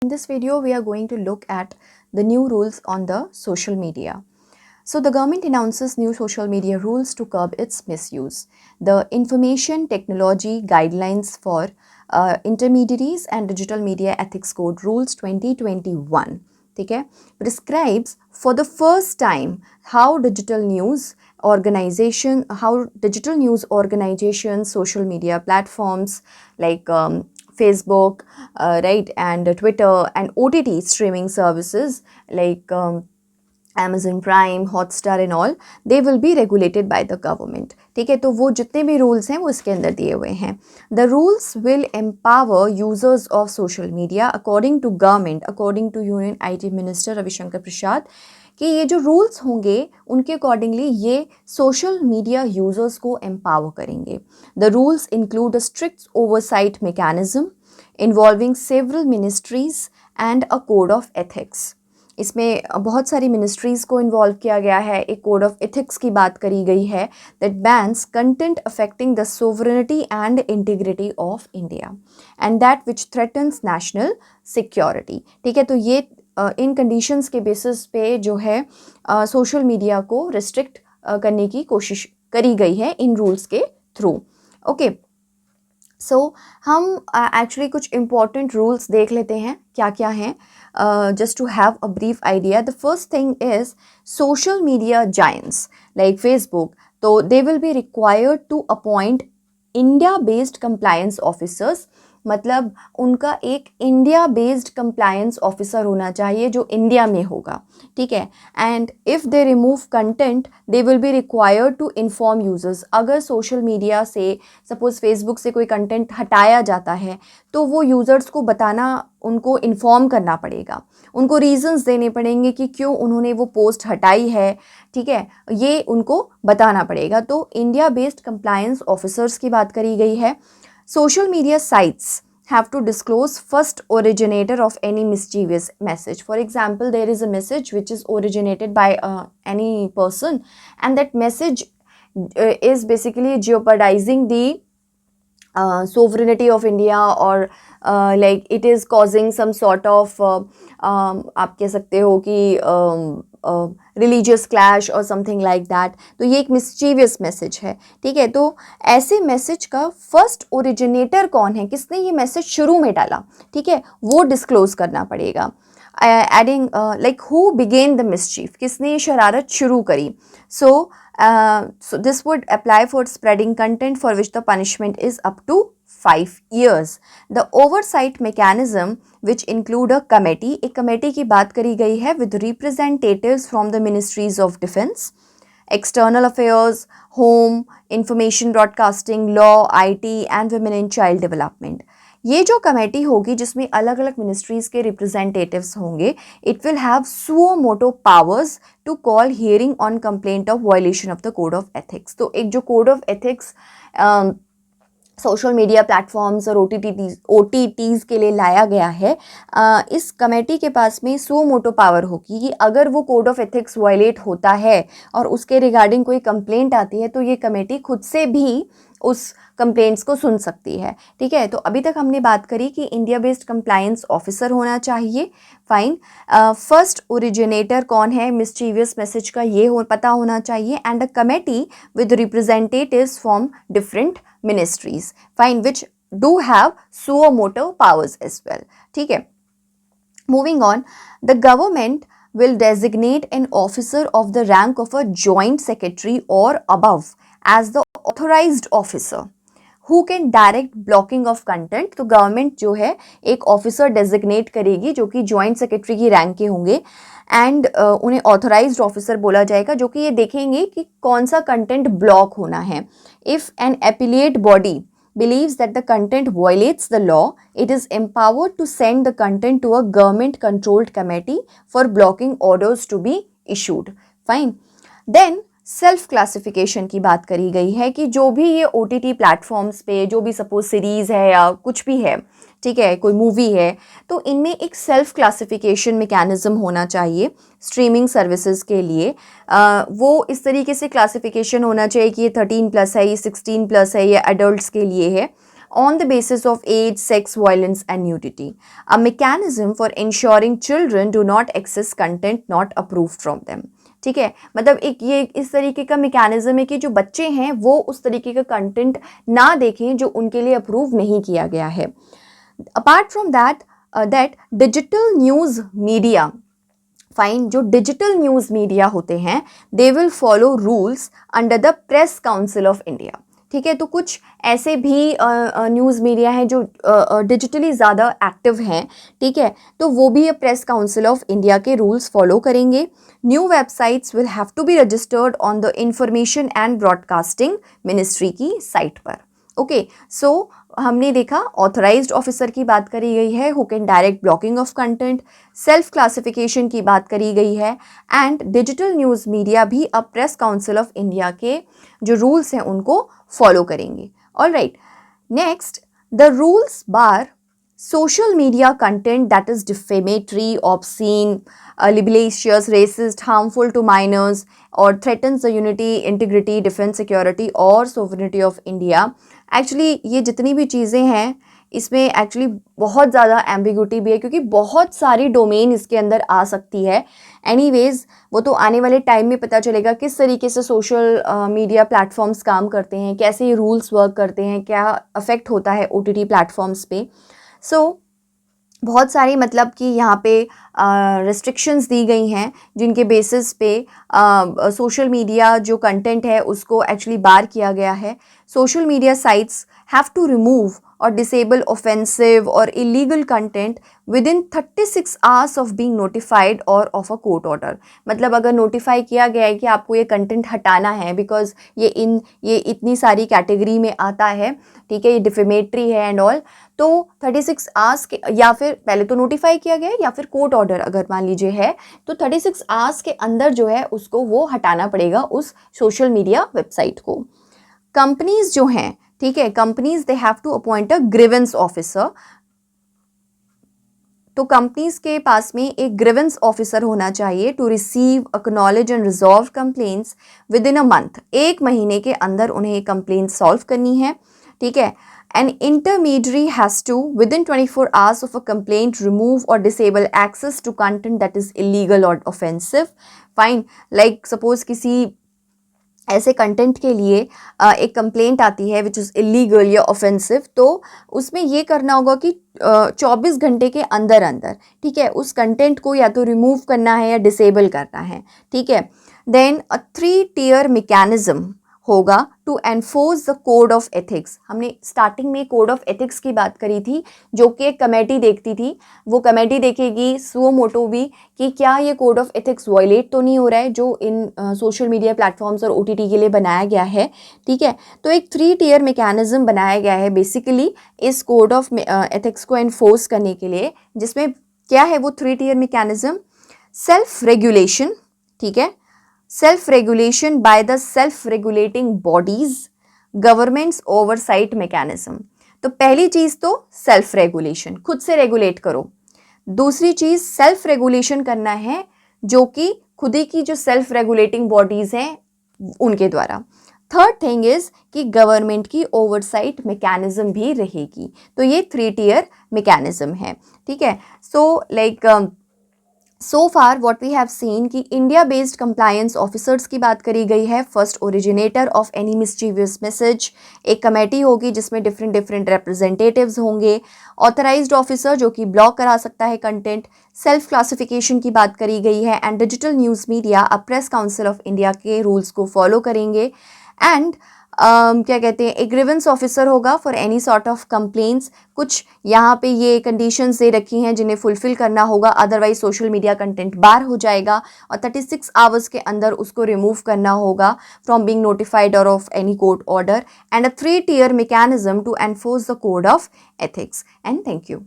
In this video, we are going to look at the new rules on the social media. So the government announces new social media rules to curb its misuse. The Information Technology Guidelines for Intermediaries and Digital Media Ethics Code Rules 2021 ठीक है, prescribes for the first time how digital news organizations, social media platforms like Facebook, right, and Twitter and OTT streaming services like Amazon Prime, Hotstar and all, they will be regulated by the government. ठीक है, तो वो जितने भी rules हैं वो इसके अंदर दिए हुए हैं. The rules will empower users of social media according to government, according to Union IT Minister Ravishankar प्रसाद, कि ये जो रूल्स होंगे उनके अकॉर्डिंगली ये सोशल मीडिया यूजर्स को एम्पावर करेंगे. The rules include a strict oversight mechanism involving several ministries and a code of ethics. इसमें बहुत सारी मिनिस्ट्रीज़ को इन्वॉल्व किया गया है. एक कोड ऑफ एथिक्स की बात करी गई है that bans content affecting the sovereignty and integrity of India and that which threatens national security. ठीक है, तो ये इन कंडीशंस के बेसिस पे जो है सोशल मीडिया को रिस्ट्रिक्ट करने की कोशिश करी गई है इन रूल्स के थ्रू. ओके, सो हम एक्चुअली कुछ इम्पॉर्टेंट रूल्स देख लेते हैं क्या क्या हैं, just to have a brief idea. The first thing is social media giants like Facebook, so they will be required to appoint India based compliance officers. मतलब उनका एक इंडिया बेस्ड कंप्लायंस ऑफिसर होना चाहिए जो इंडिया में होगा. ठीक है, and if they remove content they will be required to inform users. अगर सोशल मीडिया से सपोज फेसबुक से कोई कंटेंट हटाया जाता है तो वो यूज़र्स को बताना, उनको इन्फॉर्म करना पड़ेगा, उनको रीजंस देने पड़ेंगे कि क्यों उन्होंने वो पोस्ट हटाई है. ठीक है, ये उनको बताना पड़ेगा. तो इंडिया बेस्ड कंप्लायंस ऑफिसर्स की बात करी गई है. Social media sites have to disclose first originator of any mischievous message. For example, there is a message which is originated by any person and that message is basically jeopardizing the sovereignty of India or like it is causing some sort of आप कह सकते हो कि religious clash और something like that. तो ये एक mischievous message है. ठीक है, तो ऐसे मैसेज का फर्स्ट ओरिजिनेटर कौन है, किसने ये मैसेज शुरू में डाला, ठीक है, वो डिस्क्लोज करना पड़ेगा. Adding like who began the mischief, किसने ये शरारत शुरू करी. So this would apply for spreading content for which the punishment is up to 5 years. The oversight mechanism which include a committee, एक कमेटी की बात करी गई है with representatives from the ministries of defense, external affairs, home, information broadcasting, law, IT and women and child development. ये जो committee होगी जिसमें अलग अलग मिनिस्ट्रीज़ के रिप्रेजेंटेटिव्स होंगे, it will have suo motu powers to call hearing on complaint of violation of the code of ethics. तो एक जो code of ethics social media platforms और OTTs के लिए लाया गया है, इस कमेटी के पास में सो मोटो पावर होगी कि अगर वो कोड ऑफ एथिक्स वायलेट होता है और उसके रिगार्डिंग कोई कंप्लेंट आती है तो ये कमेटी खुद से भी उस कंप्लेंट्स को सुन सकती है. ठीक है, तो अभी तक हमने बात करी कि इंडिया बेस्ड कंप्लायंस ऑफिसर होना चाहिए. फाइन. फर्स्ट ओरिजिनेटर कौन है मिस्चीवियस मैसेज का, ये पता होना चाहिए. And a committee with representatives from different ministries, fine, which do have suo moto powers as well. ठीक है, moving on, the government will designate an officer of the rank of a joint secretary or above as the authorized officer who can direct blocking of content. तो government जो है एक officer designate करेगी जो कि joint secretary की rank के होंगे एंड उन्हें ऑथराइज्ड ऑफिसर बोला जाएगा जो कि ये देखेंगे कि कौन सा कंटेंट ब्लॉक होना है. If an appellate body believes that the content violates the law, it is empowered to send the content to a government controlled committee for blocking orders to be issued. Fine. Then self classification की बात करी गई है कि जो भी ये OTT platforms पे जो भी सपोज सीरीज़ है या कुछ भी है, ठीक है, कोई मूवी है, तो इनमें एक सेल्फ क्लासिफिकेशन मैकेनिज्म होना चाहिए स्ट्रीमिंग सर्विसेज के लिए. वो इस तरीके से क्लासिफिकेशन होना चाहिए कि ये 13+ है, ये 16+ है, ये एडल्ट्स के लिए है. on the basis of age, sex, violence and nudity. A mechanism for ensuring children do not access content not approved from them. ठीक है, मतलब एक ये इस तरीके का मैकेनिज्म है कि जो बच्चे हैं वो उस तरीके का कंटेंट ना देखें जो उनके लिए अप्रूव नहीं किया गया है. Apart from that digital news media, fine, जो डिजिटल न्यूज़ मीडिया होते हैं they will follow rules under the press council of India. ठीक है, तो कुछ ऐसे भी न्यूज़ मीडिया हैं जो डिजिटली ज़्यादा एक्टिव हैं. ठीक है, तो वो भी प्रेस काउंसिल ऑफ इंडिया के रूल्स फॉलो करेंगे. New websites will have to be registered on the information and broadcasting ministry की साइट पर. ओके, सो हमने देखा ऑथराइज्ड ऑफिसर की बात करी गई है who can direct blocking of content, self classification की बात करी गई है एंड डिजिटल न्यूज़ मीडिया भी अब प्रेस काउंसिल ऑफ इंडिया के जो रूल्स हैं उनको फॉलो करेंगे. Alright, next the rules bar social media content that is defamatory, obscene, libelous, racist, harmful to minors or threatens the unity, integrity, defense, security और sovereignty of India. Actually ये जितनी भी चीज़ें हैं इसमें एक्चुअली बहुत ज़्यादा एम्बिग्यूटी भी है क्योंकि बहुत सारी डोमेन इसके अंदर आ सकती है. एनीवेज वो तो आने वाले टाइम में पता चलेगा किस तरीके से सोशल मीडिया प्लेटफॉर्म्स काम करते हैं, कैसे ये रूल्स वर्क करते हैं, क्या अफेक्ट होता है OTT प्लेटफॉर्म्स पे. सो बहुत सारी मतलब कि यहाँ पे रिस्ट्रिक्शंस दी गई हैं जिनके बेसिस पे सोशल मीडिया जो कंटेंट है उसको एक्चुअली बार किया गया है. Social media sites have to remove or disable offensive or illegal content within 36 hours of being notified or of a court order. मतलब अगर नोटिफाई किया गया है कि आपको ये कंटेंट हटाना है बिकॉज ये इतनी सारी कैटेगरी में आता है, ठीक है, ये डिफेमेटरी है एंड ऑल, तो 36 आवर्स के या फिर पहले तो नोटिफाई किया गया है या फिर कोर्ट ऑर्डर अगर मान लीजिए है तो 36 आवर्स के अंदर जो है उसको वो हटाना पड़ेगा उस सोशल मीडिया वेबसाइट को. कंपनीज जो हैं, ठीक है, companies they have to appoint a grievance officer. तो कंपनीज के पास में एक ग्रीवेंस ऑफिसर होना चाहिए to receive, acknowledge and resolve complaints within a month. एक महीने के अंदर उन्हें कंप्लेंट सॉल्व करनी है. ठीक है, an intermediary has to within 24 hours of a complaint remove or disable access to content that is illegal or offensive. Fine, like suppose किसी ऐसे कंटेंट के लिए एक कंप्लेंट आती है विच इज़ इलीगल या ऑफेंसिव, तो उसमें ये करना होगा कि 24 घंटे के अंदर अंदर, ठीक है, उस कंटेंट को या तो रिमूव करना है या डिसेबल करना है. ठीक है, देन अ 3-tier मैकेनिज्म होगा to enforce the code of ethics. हमने स्टार्टिंग में कोड ऑफ एथिक्स की बात करी थी जो कि एक कमेटी देखती थी. वो कमेटी देखेगी सुओ मोटो भी कि क्या ये कोड ऑफ एथिक्स वायलेट तो नहीं हो रहा है जो इन सोशल मीडिया प्लेटफॉर्म्स और OTT के लिए बनाया गया है. ठीक है, तो एक 3-tier मैकेनिज्म बनाया गया है बेसिकली इस कोड ऑफ एथिक्स को एनफोर्स करने के लिए, जिसमें क्या है वो 3-tier मैकेनिज्म. सेल्फ रेगुलेशन, ठीक है, self regulation by the self regulating bodies, governments oversight mechanism. तो पहली चीज़ तो सेल्फ रेगुलेशन, खुद से रेगुलेट करो. दूसरी चीज़ सेल्फ रेगुलेशन करना है जो कि खुद ही की जो सेल्फ रेगुलेटिंग बॉडीज़ हैं उनके द्वारा. थर्ड थिंग इज़ कि गवर्नमेंट की ओवरसाइट मैकेनिज्म भी रहेगी. तो ये 3-tier मैकेनिज्म है. ठीक है, so like so far what we have seen कि इंडिया बेस्ड कंप्लायंस ऑफिसर्स की बात करी गई है. First originator of any mischievous message, एक कमेटी होगी जिसमें डिफरेंट रिप्रेजेंटेटिव्स होंगे. ऑथराइज्ड ऑफिसर जो कि ब्लॉक करा सकता है कंटेंट. सेल्फ क्लासिफिकेशन की बात करी गई है एंड डिजिटल न्यूज़ मीडिया अब प्रेस काउंसिल ऑफ इंडिया के रूल्स को फॉलो करेंगे. एंड क्या कहते हैं, एक ग्रीवेंस ऑफिसर होगा for any sort of complaints. कुछ यहाँ पे ये कंडीशंस दे रखी हैं जिन्हें फुलफिल करना होगा, अदरवाइज सोशल मीडिया कंटेंट बार हो जाएगा और 36 आवर्स के अंदर उसको रिमूव करना होगा फ्रॉम बीइंग नोटिफाइड और of any court order. And a 3-tier mechanism to enforce the code of ethics. And thank you.